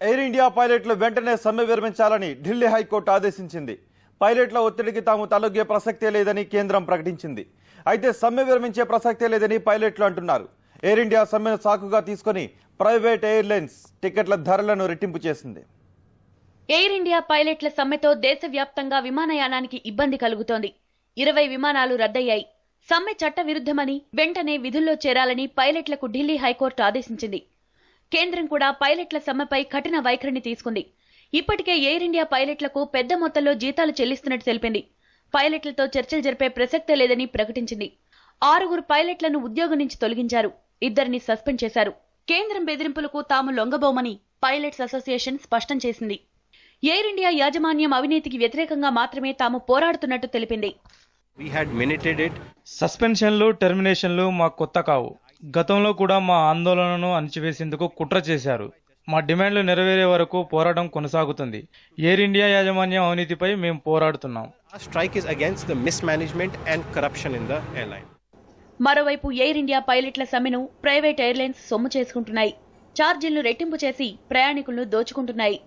Air India పైలట్లు వెంటనే సమ్మె విరమించాలని Delhi high court ఆదేశించింది. పైలట్ల ఒత్తిడికి తాము తలొగ్గే ప్రసక్తే లేదని కేంద్రం ప్రకటించింది. అయితే సమ్మె విరమించే ప్రసక్తే లేదని పైలట్లు అంటున్నారు. ఎయిర్ ఇండియా సమ్మెను సాకుగా తీసుకొని ప్రైవేట్ ఎయిర్లైన్స్ టికెట్ల ధరలను రెట్టింపు చేసింది. ఎయిర్ ఇండియా పైలట్ల సమ్మెతో దేశవ్యాప్తంగా విమానయానానికి ఇబ్బంది కలుగుతోంది. 20 విమానాలు రద్దయ్యాయి. సమ్మె చట్ట విరుద్ధమని వెంటనే విధుల్లో చేరాలని పైలట్లకు ఢిల్లీ హైకోర్టు ఆదేశించింది. కేంద్రం కూడా పైలట్ల సమ్మెపై కఠిన వైఖరిని తీసుకుంది. ఇప్పటికే ఎయిర్ ఇండియా పైలట్లకు పెద్ద మొత్తంలో జీతాలు చెల్లిస్తున్నట్టు తెలిపింది. పైలట్లతో చర్చలు జరిపే ప్రసక్తే లేదని ప్రకటించింది. 6 పైలట్లను ఉద్యోగం నుంచి తొలగించారు. 2ని సస్పెండ్ చేశారు. కేంద్రం బెదిరింపులకు తాము లొంగబోమని పైలట్స్ అసోసియేషన్ స్పష్టం చేసింది. ఎయిర్ ఇండియా యాజమాన్యం అవినీతికి వ్యతిరేకంగా మాత్రమే తాము పోరాడుతున్నట్టు తెలిపింది. సస్పెన్షన్లు, టెర్మినేషన్లు మాకు కొత్త కావు. గతంలో కూడా మా ఆందోళనను అణచివేసేందుకు కుట్ర చేశారు. మా డిమాండ్లు నెరవేరే వరకు పోరాటం కొనసాగుతుంది. ఎయిర్ ఇండియా యాజమాన్యం అవినీతిపై మేము పోరాడుతున్నాం. మరోవైపు ఎయిర్ ఇండియా పైలట్ల సమ్మెను ప్రైవేట్ ఎయిర్లైన్స్ సొమ్ము చేసుకుంటున్నాయి. ఛార్జీలను రెట్టింపు చేసి ప్రయాణికులను దోచుకుంటున్నాయి.